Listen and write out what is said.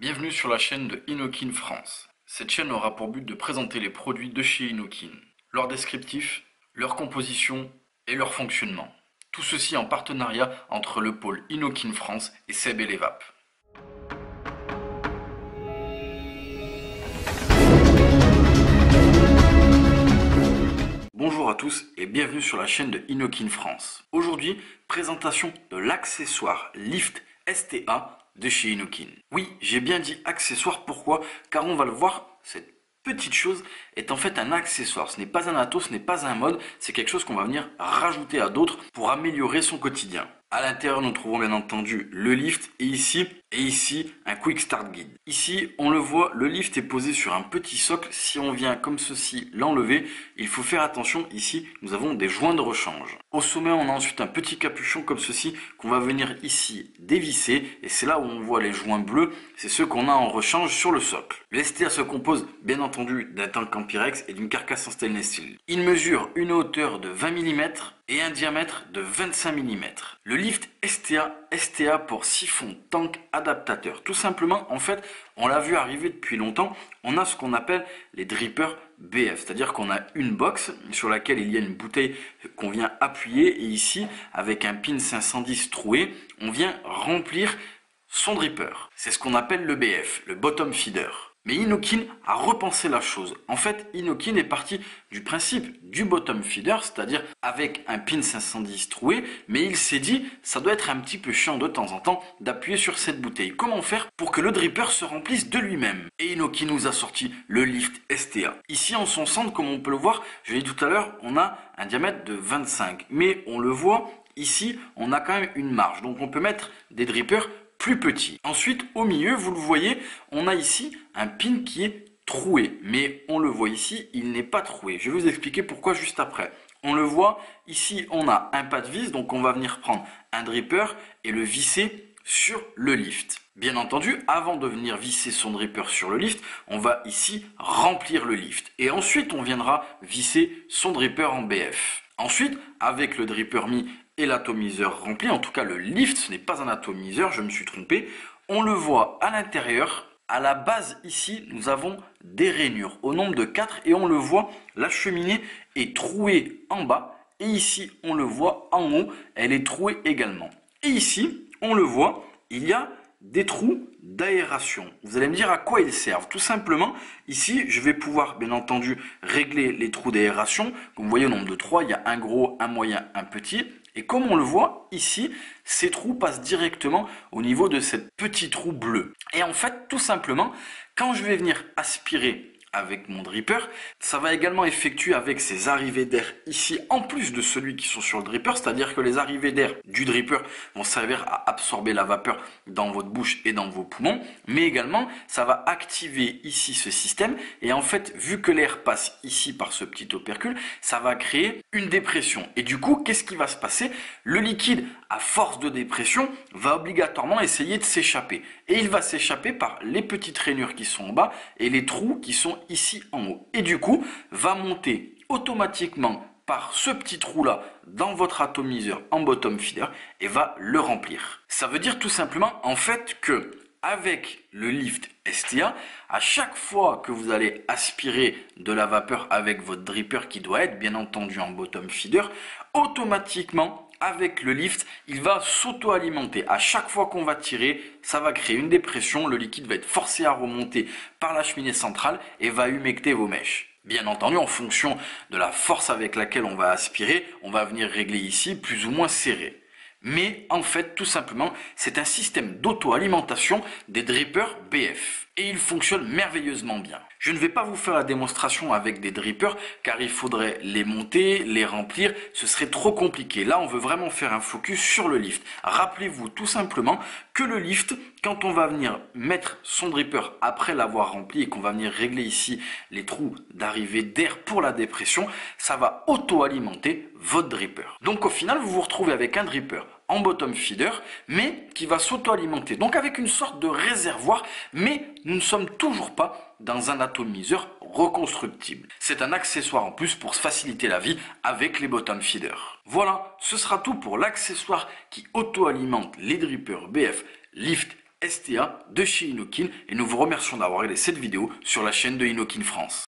Bienvenue sur la chaîne de Inokin France. Cette chaîne aura pour but de présenter les produits de chez Inokin, leur descriptif, leur composition et leur fonctionnement. Tout ceci en partenariat entre le pôle Inokin France et Seb et Levap. Bonjour à tous et bienvenue sur la chaîne de Inokin France. Aujourd'hui, présentation de l'accessoire Lift STA de chez Inokin. Oui, j'ai bien dit accessoire, pourquoi? Car on va le voir, cette petite chose est en fait un accessoire. Ce n'est pas un atos, ce n'est pas un mode, c'est quelque chose qu'on va venir rajouter à d'autres pour améliorer son quotidien. À l'intérieur, nous trouvons bien entendu le lift et ici un quick start guide. Ici, on le voit, le lift est posé sur un petit socle. Si on vient comme ceci l'enlever, il faut faire attention. Ici, nous avons des joints de rechange. Au sommet, on a ensuite un petit capuchon comme ceci qu'on va venir ici dévisser. Et c'est là où on voit les joints bleus. C'est ceux qu'on a en rechange sur le socle. Le STA se compose bien entendu d'un tank en Pyrex et d'une carcasse en stainless steel. Il mesure une hauteur de 20 mm et un diamètre de 25 mm. Le lift STA pour siphon tank adaptateur. Tout simplement, en fait, on l'a vu arriver depuis longtemps, on a ce qu'on appelle les drippers BF, c'est-à-dire qu'on a une box sur laquelle il y a une bouteille qu'on vient appuyer et ici, avec un pin 510 troué, on vient remplir son dripper. C'est ce qu'on appelle le BF, le bottom feeder. Mais Inokin a repensé la chose. En fait, Inokin est parti du principe du bottom feeder, c'est-à-dire avec un pin 510 troué, mais il s'est dit, ça doit être un petit peu chiant de temps en temps d'appuyer sur cette bouteille. Comment faire pour que le dripper se remplisse de lui-même? Et Inokin nous a sorti le Lift STA. Ici, en son centre, comme on peut le voir, je l'ai dit tout à l'heure, on a un diamètre de 25. Mais on le voit, ici, on a quand même une marge. Donc on peut mettre des drippers plus petit. Ensuite, au milieu, vous le voyez, on a ici un pin qui est troué. Mais on le voit ici, il n'est pas troué. Je vais vous expliquer pourquoi juste après. On le voit, ici, on a un pas de vis. Donc, on va venir prendre un dripper et le visser sur le lift. Bien entendu, avant de venir visser son dripper sur le lift, on va ici remplir le lift. Et ensuite, on viendra visser son dripper en BF. Ensuite, avec le dripper mis et l'atomiseur rempli, en tout cas le lift, ce n'est pas un atomiseur, je me suis trompé, on le voit à l'intérieur, à la base ici, nous avons des rainures au nombre de 4 et on le voit, la cheminée est trouée en bas et ici, on le voit en haut, elle est trouée également. Et ici, on le voit, il y a des trous d'aération. Vous allez me dire à quoi ils servent. Tout simplement, ici, je vais pouvoir, bien entendu, régler les trous d'aération. Comme vous voyez, au nombre de 3, il y a un gros, un moyen, un petit. Et comme on le voit ici, ces trous passent directement au niveau de cette petit trou bleu. Et en fait, tout simplement, quand je vais venir aspirer avec mon dripper, ça va également effectuer avec ces arrivées d'air ici, en plus de celui qui sont sur le dripper, c'est-à-dire que les arrivées d'air du dripper vont servir à absorber la vapeur dans votre bouche et dans vos poumons, mais également, ça va activer ici ce système, et en fait, vu que l'air passe ici par ce petit opercule, ça va créer une dépression. Et du coup, qu'est-ce qui va se passer? Le liquide, à force de dépression, va obligatoirement essayer de s'échapper. Et il va s'échapper par les petites rainures qui sont en bas et les trous qui sont ici en haut. Et du coup, va monter automatiquement par ce petit trou-là dans votre atomiseur en bottom feeder et va le remplir. Ça veut dire tout simplement en fait que avec le lift STA, à chaque fois que vous allez aspirer de la vapeur avec votre dripper qui doit être bien entendu en bottom feeder, automatiquement avec le lift, il va s'auto-alimenter. À chaque fois qu'on va tirer, ça va créer une dépression. Le liquide va être forcé à remonter par la cheminée centrale et va humecter vos mèches. Bien entendu, en fonction de la force avec laquelle on va aspirer, on va venir régler ici plus ou moins serré. Mais en fait, tout simplement, c'est un système d'auto-alimentation des drippers BF. Et il fonctionne merveilleusement bien. Je ne vais pas vous faire la démonstration avec des drippers car il faudrait les monter, les remplir, ce serait trop compliqué. Là, on veut vraiment faire un focus sur le lift. Rappelez-vous tout simplement que le lift, quand on va venir mettre son dripper après l'avoir rempli et qu'on va venir régler ici les trous d'arrivée d'air pour la dépression, ça va auto-alimenter votre dripper. Donc au final, vous vous retrouvez avec un dripper en bottom feeder, mais qui va s'auto-alimenter. Donc avec une sorte de réservoir, mais nous ne sommes toujours pas dans un atomiseur reconstructible. C'est un accessoire en plus pour se faciliter la vie avec les bottom feeders. Voilà, ce sera tout pour l'accessoire qui auto-alimente les drippers BF Lift STA de chez Inokin et nous vous remercions d'avoir regardé cette vidéo sur la chaîne de Inokin France.